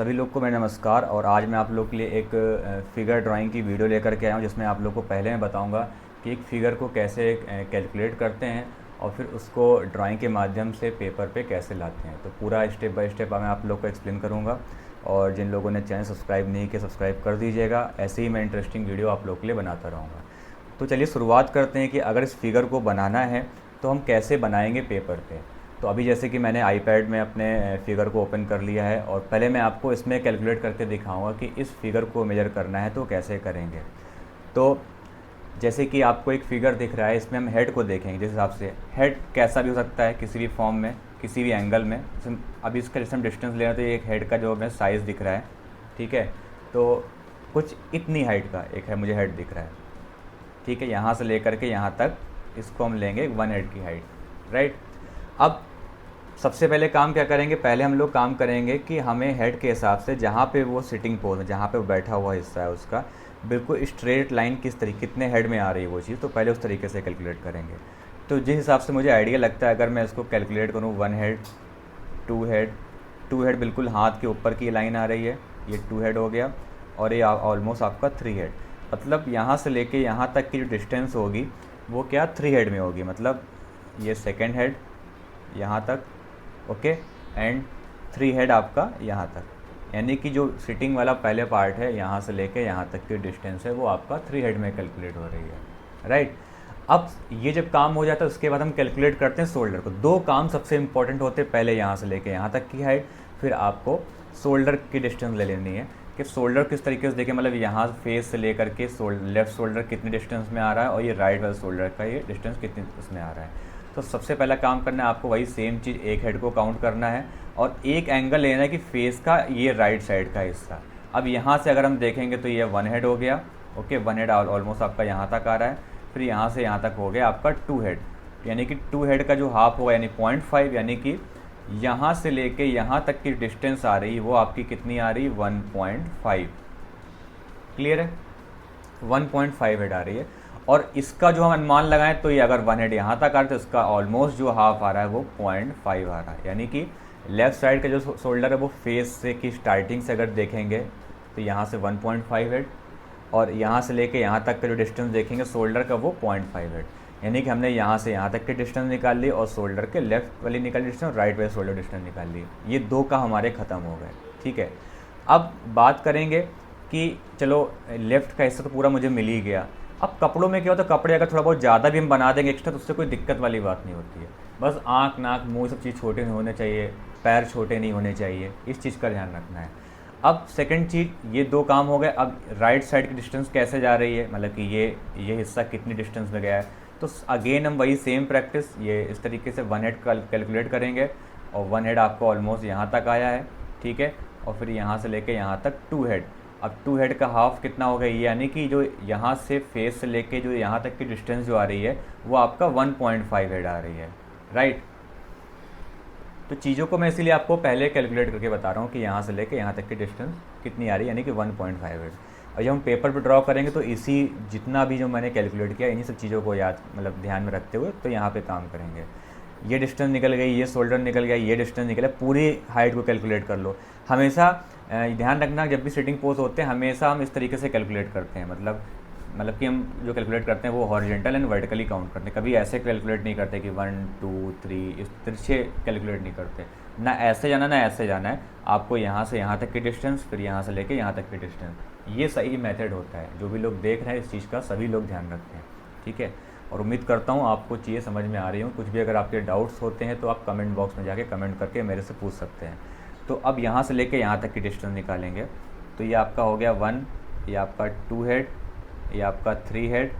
सभी लोग को मेरा नमस्कार। और आज मैं आप लोग के लिए एक फिगर ड्राइंग की वीडियो लेकर के आया हूँ, जिसमें आप लोग को पहले मैं बताऊँगा कि एक फ़िगर को कैसे कैलकुलेट करते हैं और फिर उसको ड्राइंग के माध्यम से पेपर पे कैसे लाते हैं। तो पूरा स्टेप बाय स्टेप मैं आप लोग को एक्सप्लेन करूँगा। और जिन लोगों ने चैनल सब्सक्राइब नहीं किया, सब्सक्राइब कर दीजिएगा। ऐसे ही मैं इंटरेस्टिंग वीडियो आप लोग के लिए बनाता रहूँगा। तो चलिए शुरुआत करते हैं कि अगर इस फिगर को बनाना है तो हम कैसे बनाएंगे पेपर पे। तो अभी जैसे कि मैंने आईपैड में अपने फिगर को ओपन कर लिया है और पहले मैं आपको इसमें कैलकुलेट करके दिखाऊंगा कि इस फिगर को मेजर करना है तो कैसे करेंगे। तो जैसे कि आपको एक फिगर दिख रहा है, इसमें हम हेड को देखेंगे। जिस हिसाब से हेड कैसा भी हो सकता है, किसी भी फॉर्म में, किसी भी एंगल में। अभी इसका जैसे हम डिस्टेंस ले रहे हैं तो ये एक हेड का जो हमें साइज़ दिख रहा है, ठीक है। तो कुछ इतनी हाइट का एक है मुझे हेड दिख रहा है, ठीक है। यहाँ से लेकर के यहाँ तक इसको हम लेंगे 1 हेड की हाइट, राइट। अब सबसे पहले काम क्या करेंगे, पहले हम लोग काम करेंगे कि हमें हेड के हिसाब से जहाँ पे वो सिटिंग पोज है, जहाँ पे वो बैठा हुआ हिस्सा है उसका बिल्कुल स्ट्रेट लाइन किस तरीके कितने हेड में आ रही है वो चीज़, तो पहले उस तरीके से कैलकुलेट करेंगे। तो जिस हिसाब से मुझे आइडिया लगता है, अगर मैं इसको कैलकुलेट करूँ 1 हेड, 2 हेड, 2 हेड बिल्कुल हाथ के ऊपर की लाइन आ रही है, ये 2 हेड हो गया। और ये ऑलमोस्ट आपका 3 हेड, मतलब यहाँ से लेके यहाँ तक की जो डिस्टेंस होगी वो क्या 3 हेड में होगी। मतलब ये सेकेंड हेड यहाँ तक, ओके, एंड 3 हेड आपका यहाँ तक, यानी कि जो सिटिंग वाला पहले पार्ट है यहाँ से लेके यहाँ तक की डिस्टेंस है वो आपका 3 हेड में कैलकुलेट हो रही है, राइट। अब ये जब काम हो जाता है उसके बाद हम कैलकुलेट करते हैं शोल्डर को। दो काम सबसे इंपॉर्टेंट होते हैं, पहले यहाँ से लेके यहाँ तक की हाइट, फिर आपको शोल्डर की डिस्टेंस ले लेनी है कि शोल्डर किस तरीके से देखें, मतलब यहाँ फेस से लेकर के लेफ्ट शोल्डर कितनी डिस्टेंस में आ रहा है और ये राइट वाले शोल्डर का ये डिस्टेंस कितनी उसमें आ रहा है। तो सबसे पहला काम करना है आपको वही सेम चीज़, एक हेड को काउंट करना है और एक एंगल लेना है कि फेस का ये राइट साइड का हिस्सा। अब यहाँ से अगर हम देखेंगे तो ये 1 हेड हो गया, ओके। 1 हेड ऑलमोस्ट आपका यहाँ तक आ रहा है, फिर यहाँ से यहाँ तक हो गया आपका 2 हेड, यानी कि 2 हेड का जो हाफ होगा यानी 0.5, यानी कि यहाँ से लेके यहाँ तक की डिस्टेंस आ रही वो आपकी कितनी आ रही, 1.5। क्लियर है, 1.5 हेड आ रही है। और इसका जो हम अनुमान लगाएं तो ये अगर 1 हेड यहाँ तक आ रहा है तो इसका ऑलमोस्ट जो हाफ आ रहा है वो 0.5 आ रहा है, यानी कि लेफ़्ट साइड का जो शोल्डर है वो फेस से की स्टार्टिंग से अगर देखेंगे तो यहाँ से 1.5 हेड और यहाँ से लेके यहाँ तक का जो डिस्टेंस देखेंगे शोल्डर का वो 0.5 हेड, यानी कि हमने यहाँ से यहाँ तक की डिस्टेंस निकाल ली और शोल्डर के लेफ्ट वाली निकाली डिस्टेंस और राइट वाले शोल्डर डिस्टेंस निकाल ली। ये दो का हमारे ख़त्म हो गए, ठीक है। अब बात करेंगे कि चलो लेफ़्ट का हिस्सा तो पूरा मुझे मिल ही गया। अब कपड़ों में क्या होता है, कपड़े अगर थोड़ा बहुत ज़्यादा भी हम बना देंगे एक्स्ट्रा तो उससे कोई दिक्कत वाली बात नहीं होती है। बस आँख, नाक, मुँह सब चीज़ छोटे नहीं होने चाहिए, पैर छोटे नहीं होने चाहिए, इस चीज़ का ध्यान रखना है। अब सेकंड चीज़, ये दो काम हो गए। अब राइट साइड की डिस्टेंस कैसे जा रही है, मतलब कि ये हिस्सा कितनी डिस्टेंस में गया है। तो अगेन हम वही सेम प्रैक्टिस, ये इस तरीके से 1 हेड कैलकुलेट करेंगे और 1 हेड आपको ऑलमोस्ट यहाँ तक आया है, ठीक है। और फिर यहाँ से लेके यहाँ तक 2 हेड। अब 2 हेड का हाफ कितना हो गया, यानी कि जो यहाँ से फेस से लेके जो यहाँ तक की डिस्टेंस जो आ रही है वो आपका 1.5 हेड आ रही है, राइट। तो चीज़ों को मैं इसीलिए आपको पहले कैलकुलेट करके बता रहा हूँ कि यहाँ से लेके यहाँ तक की डिस्टेंस कितनी आ रही है, यानी कि 1.5 हेड। और जब हम पेपर पे ड्रॉ करेंगे तो इसी जितना भी जो मैंने कैलकुलेट किया इन्हीं सब चीज़ों को याद मतलब ध्यान में रखते हुए तो यहाँ पे काम करेंगे। ये डिस्टेंस निकल गई, ये शोल्डर निकल गया, ये डिस्टेंस निकला, पूरी हाइट को कैलकुलेट कर लो। हमेशा ध्यान रखना जब भी सिटिंग पोज होते हैं हमेशा हम इस तरीके से कैलकुलेट करते हैं, मतलब कि हम जो कैलकुलेट करते हैं वो हॉरिजॉन्टल एंड वर्टिकली काउंट करते हैं। कभी ऐसे कैलकुलेट नहीं करते कि 1 2 3 इस तिरछे कैलकुलेट नहीं करते, ना ऐसे जाना ना ऐसे जाना है। आपको यहाँ से यहाँ तक की डिस्टेंस, फिर यहाँ से लेके यहाँ तक की डिस्टेंस, ये सही मेथड होता है। जो भी लोग देख रहे हैं इस चीज़ का सभी लोग ध्यान रखते हैं, ठीक है। और उम्मीद करता हूँ आपको चीज़ें समझ में आ रही हूँ। कुछ भी अगर आपके डाउट्स होते हैं तो आप कमेंट बॉक्स में जाके कमेंट करके मेरे से पूछ सकते हैं। तो अब यहाँ से लेके यहाँ तक की डिस्टेंस निकालेंगे तो ये आपका हो गया 1, ये आपका 2 हेड, ये आपका 3 हेड,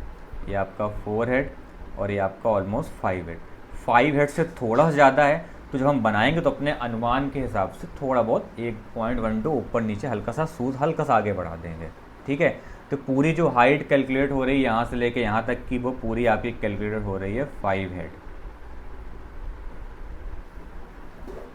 ये आपका 4 हेड और ये आपका ऑलमोस्ट 5 हेड। 5 हेड से थोड़ा ज़्यादा है तो जब हम बनाएंगे तो अपने अनुमान के हिसाब से थोड़ा बहुत 1.12 ऊपर नीचे हल्का सा सूज हल्का सा आगे बढ़ा देंगे, ठीक है। तो पूरी जो हाइट कैलकुलेट हो रही है यहाँ से लेके यहाँ तक की वो पूरी आपकी कैलकुलेट हो रही है 5 हेड,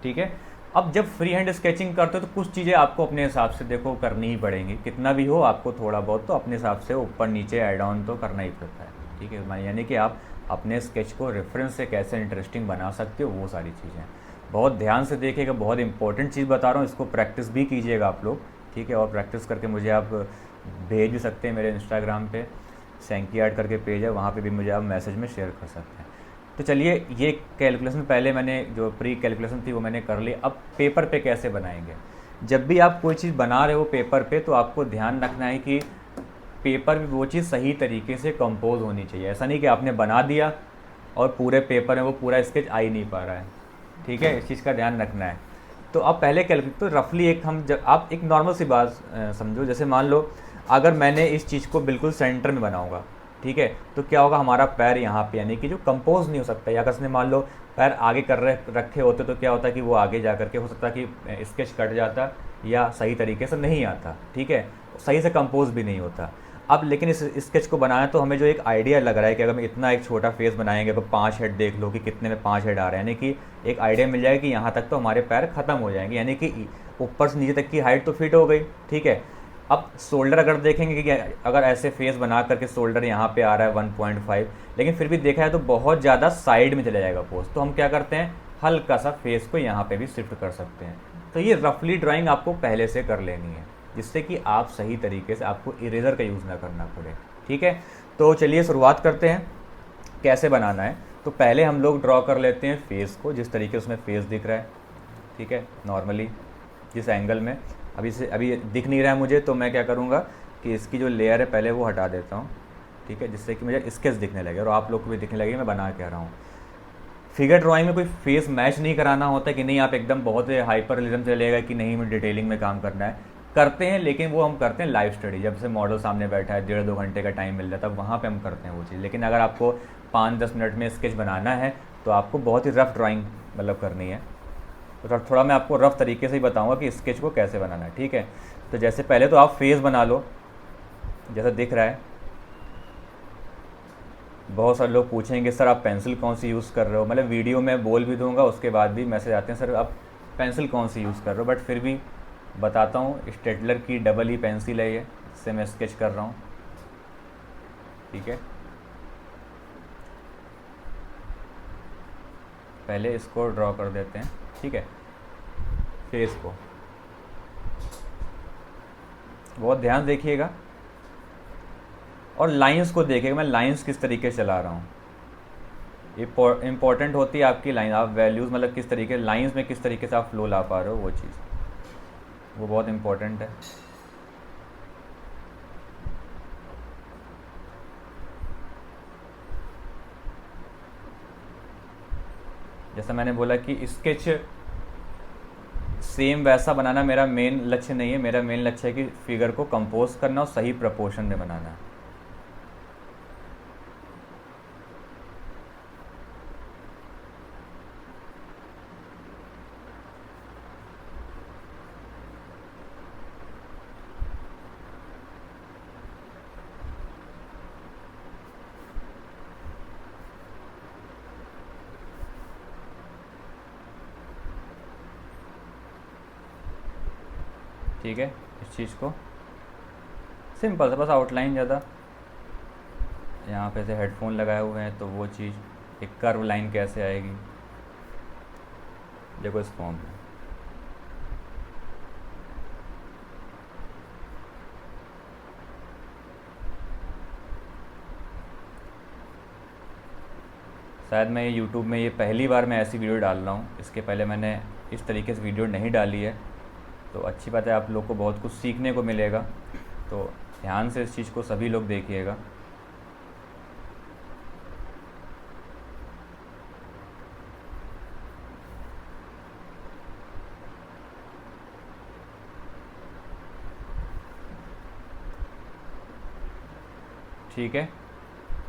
ठीक है। अब जब फ्री हैंड स्केचिंग करते हो तो कुछ चीज़ें आपको अपने हिसाब से देखो करनी ही पड़ेंगी, कितना भी हो आपको थोड़ा बहुत तो अपने हिसाब से ऊपर नीचे ऐड ऑन तो करना ही पड़ता है, ठीक है। यानी कि आप अपने स्केच को रेफरेंस से कैसे इंटरेस्टिंग बना सकते हो वो सारी चीज़ें। बहुत ध्यान से देखिएगा, बहुत इंपॉर्टेंट चीज़ बता रहा हूँ, इसको प्रैक्टिस भी कीजिएगा आप लोग, ठीक है। और प्रैक्टिस करके मुझे आप भेज भी सकते हैं मेरे इंस्टाग्राम पे, सैंकी आर्ट करके पेज है, वहाँ पे भी मुझे आप मैसेज में शेयर कर सकते हैं। तो चलिए, ये कैलकुलेशन पहले मैंने जो प्री कैलकुलेशन थी वो मैंने कर ली। अब पेपर पे कैसे बनाएंगे। जब भी आप कोई चीज़ बना रहे हो पेपर पे, तो आपको ध्यान रखना है कि पेपर में वो चीज़ सही तरीके से कंपोज होनी चाहिए। ऐसा नहीं कि आपने बना दिया और पूरे पेपर में वो पूरा स्केच आ ही नहीं पा रहा है, ठीक है। इस चीज़ का ध्यान रखना है। तो अब पहले कैलकुलेट, तो रफली एक हम जब आप एक नॉर्मल सी बात समझो, जैसे मान लो अगर मैंने इस चीज़ को बिल्कुल सेंटर में बनाऊंगा, ठीक है, तो क्या होगा, हमारा पैर यहाँ पे यानी कि जो कंपोज नहीं हो सकता। या अगर उसने मान लो पैर आगे कर रखे होते तो क्या होता कि वो आगे जा करके हो सकता कि स्केच कट जाता या सही तरीके से नहीं आता, ठीक है, सही से कंपोज भी नहीं होता। अब लेकिन इस स्केच को बनाना तो हमें जो एक आइडिया लग रहा है कि अगर हम इतना एक छोटा फेस बनाएंगे तो 5 हेड देख लो कि कितने में 5 हेड आ रहे हैं, यानी कि एक आइडिया मिल जाएगा कि यहाँ तक तो हमारे पैर ख़त्म हो जाएंगे, यानी कि ऊपर से नीचे तक की हाइट तो फिट हो गई, ठीक है। अब शोल्डर अगर देखेंगे कि अगर ऐसे फेस बना करके शोल्डर यहाँ पे आ रहा है 1.5, लेकिन फिर भी देखा है तो बहुत ज़्यादा साइड में चला जाएगा पोस्ट, तो हम क्या करते हैं, हल्का सा फेस को यहाँ पे भी शिफ्ट कर सकते हैं। तो ये रफली ड्राइंग आपको पहले से कर लेनी है, जिससे कि आप सही तरीके से, आपको इरेजर का यूज़ ना करना पड़े, ठीक है। तो चलिए शुरुआत करते हैं कैसे बनाना है। तो पहले हम लोग ड्रॉ कर लेते हैं फेस को, जिस तरीके से उसमें फेस दिख रहा है, ठीक है, नॉर्मली जिस एंगल में अभी दिख नहीं रहा है मुझे, तो मैं क्या करूँगा कि इसकी जो लेयर है पहले वो हटा देता हूँ, ठीक है, जिससे कि मुझे स्केच दिखने लगे और आप लोग को भी दिखने लगे मैं बना क्या रहा हूँ। फिगर ड्राइंग में कोई फेस मैच नहीं कराना होता कि नहीं आप एकदम बहुत हाइपर रियलिज्म चलेगा कि नहीं मुझे डिटेलिंग में काम करना है, करते हैं, लेकिन वो हम करते हैं लाइव स्टडी, जब से मॉडल सामने बैठा है 1.5-2 घंटे का टाइम मिल जाता है, तब वहाँ पे हम करते हैं वो चीज़। लेकिन अगर आपको 5-10 मिनट में स्केच बनाना है तो आपको बहुत ही रफ ड्राइंग मतलब करनी है। तो थोड़ा मैं आपको रफ तरीके से ही बताऊँगा कि स्केच को कैसे बनाना है, ठीक है। तो जैसे पहले तो आप फेस बना लो जैसा दिख रहा है। बहुत सारे लोग पूछेंगे सर आप पेंसिल कौन सी यूज़ कर रहे हो, मतलब वीडियो में बोल भी दूंगा, उसके बाद भी मैसेज आते हैं सर आप पेंसिल कौन सी यूज़ कर रहे हो, बट फिर भी बताता हूँ, स्टेडलर की डबल ई पेंसिल है ये, इससे मैं स्केच कर रहा हूँ, ठीक है। पहले इसको ड्रॉ कर देते हैं, ठीक है, फेस को बहुत ध्यान देखिएगा और लाइंस को देखिएगा, मैं लाइंस किस तरीके से चला रहा हूँ। इम्पॉर्टेंट होती है आपकी लाइन, आप वैल्यूज़ मतलब किस तरीके लाइंस में किस तरीके से आप फ्लो ला पा रहे हो, वो चीज़ वो बहुत इम्पॉर्टेंट है। जैसा मैंने बोला कि स्केच सेम वैसा बनाना मेरा मेन लक्ष्य नहीं है, मेरा मेन लक्ष्य है कि फिगर को कंपोज करना और सही प्रपोर्शन में बनाना। ठीक है, इस चीज़ को सिंपल सा बस आउटलाइन, ज़्यादा यहाँ पे से हेडफोन लगाए हुए हैं तो वो चीज़ एक कर्व लाइन कैसे आएगी, देखो इस फॉर्म में। शायद मैं ये YouTube में ये पहली बार मैं ऐसी वीडियो डाल रहा हूँ, इसके पहले मैंने इस तरीके से वीडियो नहीं डाली है, तो अच्छी बात है, आप लोग को बहुत कुछ सीखने को मिलेगा, तो ध्यान से इस चीज़ को सभी लोग देखिएगा। ठीक है,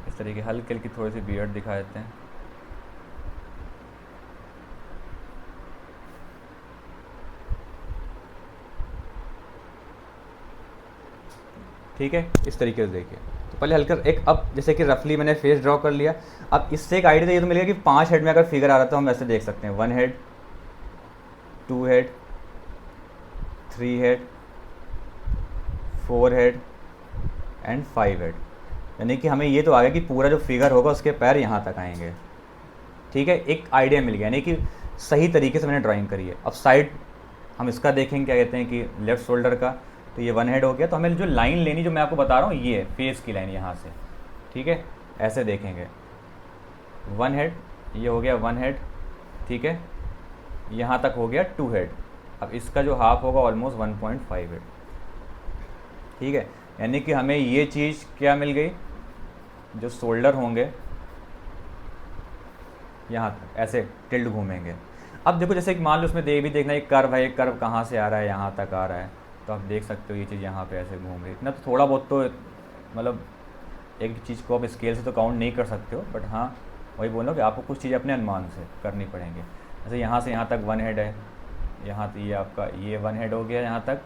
इस तरीके हल्की हल्की थोड़ी सी बियर्ड दिखा देते हैं। ठीक है, इस तरीके से देखिए। तो पहले हल्का एक, अब जैसे कि रफली मैंने फेस ड्रॉ कर लिया, अब इससे एक आइडिया ये तो मिलेगा कि 5 हेड में अगर फिगर आ रहा है तो हम ऐसे देख सकते हैं 1 head, 2 head, 3 head, 4 head and 5 head, यानी कि हमें ये तो आ गया कि पूरा जो फिगर होगा उसके पैर यहाँ तक आएंगे। ठीक है, एक आइडिया मिल गया, यानी कि सही तरीके से मैंने ड्राइंग करी है। अब साइड हम इसका देखेंगे, क्या कहते हैं कि लेफ़्ट शोल्डर का, तो ये वन हेड हो गया। तो हमें जो लाइन लेनी, जो मैं आपको बता रहा हूँ, ये फेस की लाइन यहाँ से, ठीक है, ऐसे देखेंगे, वन हेड, ये हो गया वन हेड, ठीक है, यहाँ तक हो गया टू हेड। अब इसका जो हाफ होगा ऑलमोस्ट 1.5 हेड, ठीक है। यानी कि हमें ये चीज़ क्या मिल गई, जो शोल्डर होंगे यहाँ तक ऐसे टिल्ड घूमेंगे। अब देखो जैसे कि मान लो उसमें भी देखना, एक कर्व है, एक कर्व कहाँ से आ रहा है, यहाँ तक आ रहा है, तो आप देख सकते हो ये चीज़ यहाँ पे ऐसे घूम रही है। इतना तो थोड़ा बहुत तो मतलब एक चीज़ को आप स्केल से तो काउंट नहीं कर सकते हो, बट हाँ वही बोल रहा हूँ कि आपको कुछ चीज़ें अपने अनुमान से करनी पड़ेंगी। जैसे यहाँ से यहाँ तक वन हेड है, यहाँ ये आपका ये वन हेड हो गया यहाँ तक,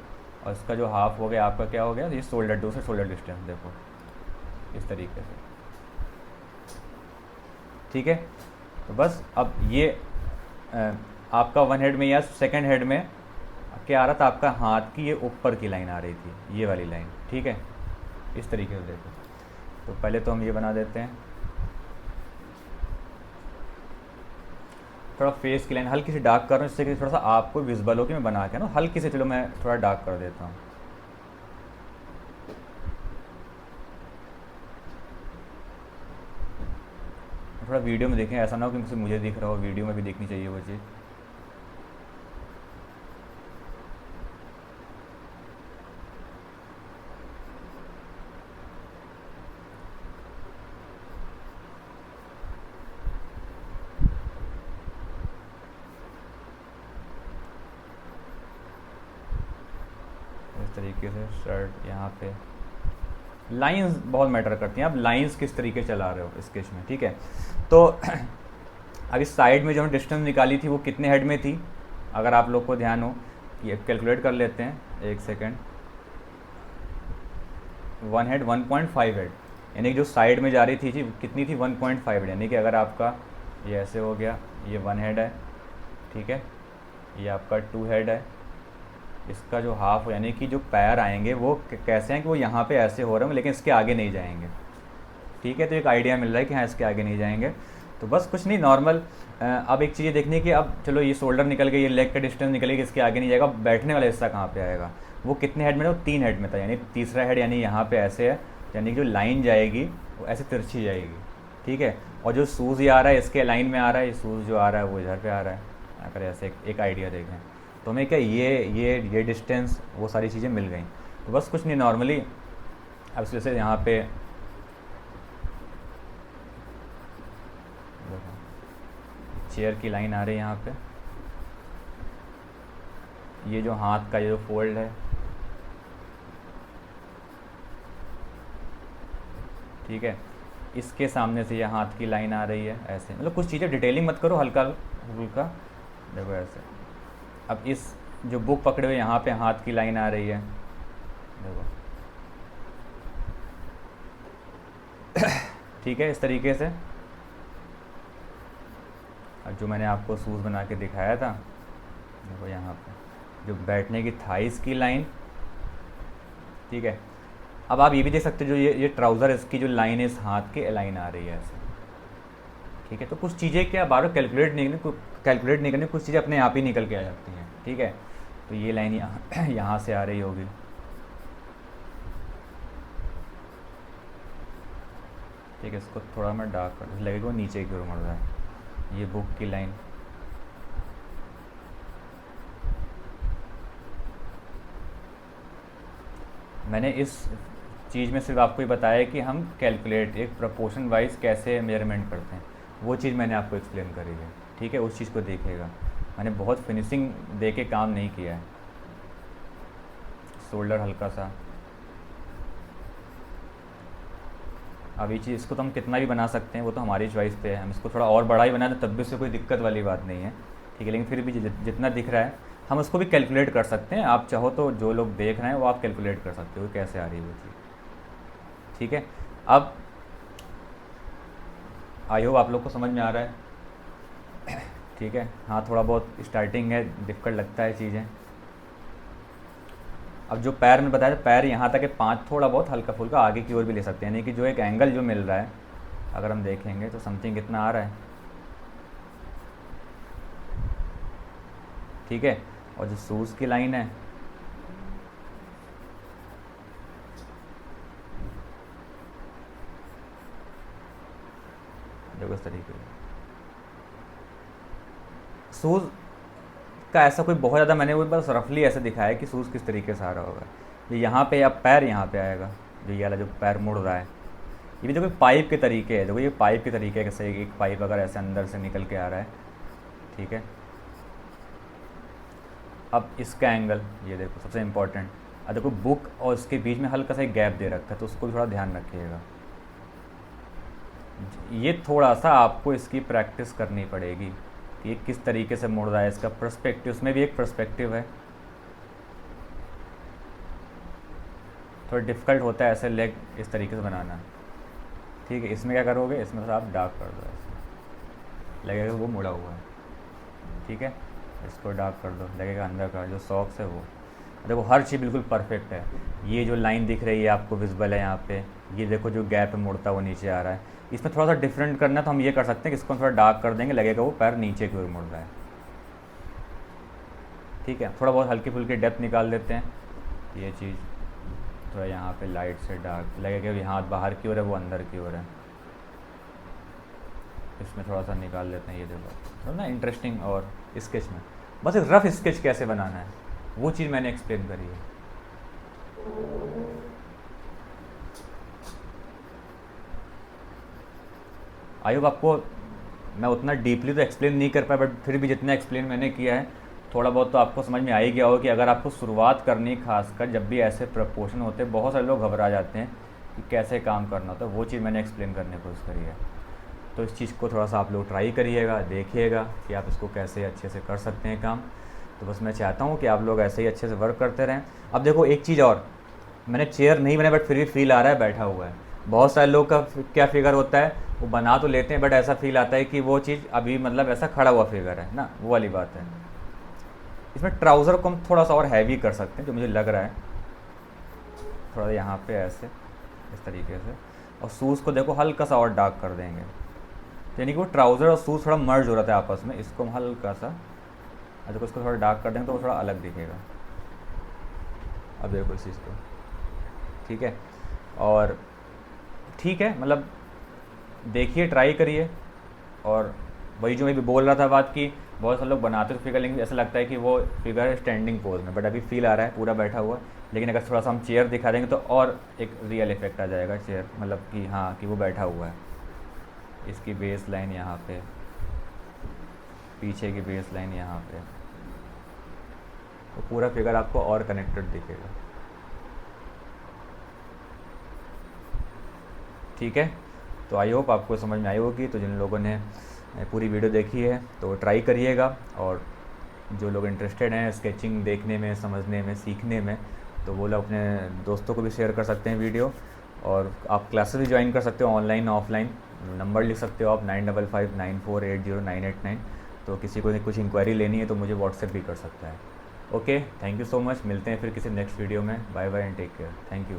और इसका जो हाफ हो गया आपका क्या हो गया, ये शोल्डर, दूसरे शोल्डर डिस्टेंस देखो इस तरीके से, ठीक है। तो बस अब ये आपका वन हेड में या सेकंड हेड में क्या आ रहा था, आपका हाथ की ये ऊपर की लाइन आ रही थी, ये वाली लाइन, ठीक है, इस तरीके से देखो। तो पहले तो हम ये बना देते हैं, थोड़ा फेस की लाइन हल्की सी डार्क कर रहा हूँ, इससे कि थोड़ा सा आपको विजिबल हो कि मैं बना के ना हल्की से, चलो मैं थोड़ा डार्क कर देता हूँ। थोड़ा वीडियो में देखें, ऐसा ना हो कि मुझे दिख रहा हो, वीडियो में भी देखनी चाहिए वो चीज़। इस तरीके से शर्ट, यहाँ पे लाइंस बहुत मैटर करती हैं, आप लाइंस किस तरीके चला रहे हो स्केच में, ठीक है। तो अब इस साइड में जो हमने डिस्टेंस निकाली थी वो कितने हेड में थी, अगर आप लोग को ध्यान हो, ये कैलकुलेट कर लेते हैं, एक सेकेंड, वन हेड 1.5 हेड, यानी कि जो साइड में जा रही थी जी कितनी थी, 1.5 हेड। यानी कि अगर आपका ये ऐसे हो गया, ये वन हेड है, ठीक है, ये आपका टू हेड है, इसका जो हाफ यानी कि जो पैर आएंगे वो कैसे हैं कि वो यहाँ पे ऐसे हो रहे हैं लेकिन इसके आगे नहीं जाएंगे, ठीक है। तो एक आइडिया मिल रहा है कि हाँ इसके आगे नहीं जाएंगे। तो बस कुछ नहीं, नॉर्मल। अब एक चीज़ देखनी कि अब चलो ये शोल्डर निकल गई, ये लेग का डिस्टेंस निकल गया, इसके आगे नहीं जाएगा। बैठने वाला हिस्सा कहाँ पे आएगा, वो कितने हेड में था, वो 3 हेड में था, यानी तीसरा हेड यानी यहाँ पे ऐसे है, यानी कि जो लाइन जाएगी वो ऐसे तिरछी जाएगी, ठीक है। और जो शूज़ ये आ रहा है इसके लाइन में आ रहा है, ये शूज़ जो आ रहा है वो इधर पे आ रहा है, अगर ऐसे एक आइडिया देखें तो हमें क्या ये डिस्टेंस वो सारी चीज़ें मिल गई। तो बस कुछ नहीं, नॉर्मली अब इस वजह से यहाँ पे चेयर की लाइन आ रही है यहाँ पे, ये जो हाथ का ये जो फोल्ड है, ठीक है, इसके सामने से ये हाथ की लाइन आ रही है ऐसे। मतलब कुछ चीज़ें डिटेलिंग मत करो, हल्का हल्का देखो ऐसे। अब इस जो बुक पकड़े हुए यहाँ पे हाथ की लाइन आ रही है, देखो ठीक है, इस तरीके से। और जो मैंने आपको शूज़ बना के दिखाया था, देखो यहाँ पे जो बैठने की थाइस की लाइन, ठीक है। अब आप ये भी देख सकते हो, जो ये ट्राउज़र इसकी जो लाइन है इस हाथ के लाइन आ रही है ऐसे, ठीक है। तो कुछ चीज़ें क्या बार बार कैलकुलेट नहीं करनी, कुछ चीज़ें अपने आप ही निकल के आ जाती हैं, ठीक है। तो ये लाइन यहाँ से आ रही होगी, ठीक है। इसको थोड़ा मैं डार्क कर, लगेगा वो नीचे की ओर मुड़ रहा है, ये बुक की लाइन, मैंने इस चीज़ में सिर्फ आपको ये बताया कि हम कैलकुलेट एक प्रोपोर्शन वाइज कैसे मेजरमेंट करते हैं, वो चीज़ मैंने आपको एक्सप्लेन करी है, ठीक है। उस चीज़ को देखिएगा, मैंने बहुत फिनिशिंग दे के काम नहीं किया है। शोल्डर हल्का सा, अब ये चीज़ इसको तो हम कितना भी बना सकते हैं, वो तो हमारी चॉइस पे है। हम इसको थोड़ा और बड़ा ही बना दें तब भी उससे कोई दिक्कत वाली बात नहीं है, ठीक है। लेकिन फिर भी जितना दिख रहा है हम उसको भी कैलकुलेट कर सकते हैं। आप चाहो तो जो लोग देख रहे हैं वो आप कैलकुलेट कर सकते हो कैसे आ रही है वो चीज़, ठीक है। अब आई होप आप लोग को समझ में आ रहा है, ठीक है। हाँ थोड़ा बहुत स्टार्टिंग है, डिफ़िकल्ट लगता है चीज़ें। अब जो पैर में बताया, पैर यहाँ तक है, 5 थोड़ा बहुत हल्का फुल्का आगे की ओर भी ले सकते हैं, यानी कि जो एक एंगल जो मिल रहा है अगर हम देखेंगे तो समथिंग कितना आ रहा है, ठीक है। और जो शूज़ की लाइन है, देखो इस तरीके से शूज़ का ऐसा कोई बहुत ज़्यादा मैंने वो बस रफली ऐसे दिखाया है कि शूज़ किस तरीके से आ रहा होगा। ये यहाँ पे अब पैर यहाँ पे आएगा, जो ये वाला जो पैर मुड़ रहा है, ये भी देखो पाइप के तरीके है। देखो ये पाइप के तरीके है, कैसे एक पाइप अगर ऐसे अंदर से निकल के आ रहा है, ठीक है। अब इसका एंगल ये देखो सबसे इम्पोर्टेंट, अब देखो बुक और इसके बीच में हल्का सा एक गैप दे रखा है, तो उसको भी थोड़ा ध्यान रखिएगा। ये थोड़ा सा आपको इसकी प्रैक्टिस करनी पड़ेगी कि ये किस तरीके से मुड़ रहा है, इसका पर्सपेक्टिव, उसमें भी एक पर्सपेक्टिव है। थोड़ा डिफ़िकल्ट होता है ऐसे लेग इस तरीके से बनाना, ठीक है। इसमें क्या करोगे, इसमें आप डार्क कर दो, ऐसे लगेगा वो मुड़ा हुआ है, ठीक है। इसको डार्क कर दो, लगेगा अंदर का जो सॉक्स है वो। देखो हर चीज़ बिल्कुल परफेक्ट है। ये जो लाइन दिख रही है आपको विजिबल है यहाँ पे, ये देखो जो गैप है मुड़ता वो नीचे आ रहा है। इसमें थोड़ा सा डिफरेंट करना है तो हम ये कर सकते हैं कि इसको थोड़ा डार्क कर देंगे, लगेगा वो पैर नीचे की ओर मुड़ रहा है, ठीक है। थोड़ा बहुत हल्की फुल्की डेप्थ निकाल देते हैं, ये चीज़ थोड़ा यहाँ पे लाइट से डार्क लगेगा, ये हाथ बाहर की ओर है वो अंदर की ओर है। इसमें थोड़ा सा निकाल लेते हैं, ये देखो थोड़ा ना इंटरेस्टिंग। और स्केच में बस एक रफ स्केच कैसे बनाना है वो चीज़ मैंने एक्सप्लेन करी है। आई होप आपको मैं उतना डीपली तो एक्सप्लेन नहीं कर पाया, बट फिर भी जितना एक्सप्लेन मैंने किया है थोड़ा बहुत तो आपको समझ में आ ही गया हो कि अगर आपको शुरुआत करनी, खासकर जब भी ऐसे प्रपोर्शन होते हैं, बहुत सारे लोग घबरा जाते हैं कि कैसे काम करना होता है, वो चीज़ मैंने एक्सप्लेन करने की कोशिश करी है। तो इस चीज़ को थोड़ा सा आप लोग ट्राई करिएगा, देखिएगा कि आप इसको कैसे अच्छे से कर सकते हैं काम। तो बस मैं चाहता हूँ कि आप लोग ऐसे ही अच्छे से वर्क करते रहें। अब देखो एक चीज़ और, मैंने चेयर नहीं बनाया बट फिर भी फील आ रहा है बैठा हुआ है। बहुत सारे लोग का क्या फिगर होता है, वो बना तो लेते हैं बट ऐसा फील आता है कि वो चीज़ अभी मतलब ऐसा खड़ा हुआ फिगर है ना, वो वाली बात है। इसमें ट्राउज़र को हम थोड़ा सा और हैवी कर सकते हैं, जो मुझे लग रहा है थोड़ा यहाँ पे ऐसे इस तरीके से। और शूज़ को देखो हल्का सा और डार्क कर देंगे, यानी कि वो ट्राउज़र और शूज़ थोड़ा मर्ज हो रहा था आपस में। इसको हम हल्का सा, देखो इसको थोड़ा डार्क कर देंगे तो वो थोड़ा अलग दिखेगा। अब देखो इस चीज़ को, ठीक है। और ठीक है, मतलब देखिए, ट्राई करिए। और वही जो मैं भी बोल रहा था बात की, बहुत सारे लोग बनाते तो फिगर, लेकिन ऐसा लगता है कि वो फिगर है स्टैंडिंग पोज में, बट अभी फील आ रहा है पूरा बैठा हुआ। लेकिन अगर थोड़ा सा हम चेयर दिखा देंगे तो और एक रियल इफेक्ट आ जाएगा चेयर, मतलब कि हाँ कि वो बैठा हुआ है। इसकी बेस लाइन यहाँ पे, पीछे की बेस लाइन यहाँ पे, तो पूरा फिगर आपको और कनेक्टेड दिखेगा, ठीक है। तो आई होप आपको समझ में आई होगी। तो जिन लोगों ने पूरी वीडियो देखी है तो ट्राई करिएगा, और जो लोग इंटरेस्टेड हैं स्केचिंग देखने में, समझने में, सीखने में, तो वो लोग अपने दोस्तों को भी शेयर कर सकते हैं वीडियो। और आप क्लासेस भी ज्वाइन कर सकते हो, ऑनलाइन ऑफलाइन। नंबर लिख सकते हो आप 9559480989। तो किसी को कुछ इंक्वायरी लेनी है तो मुझे व्हाट्सएप भी कर सकता है। Okay, thank you so much. मिलते हैं फिर किसी नेक्स्ट वीडियो में। Bye bye and take care. Thank you.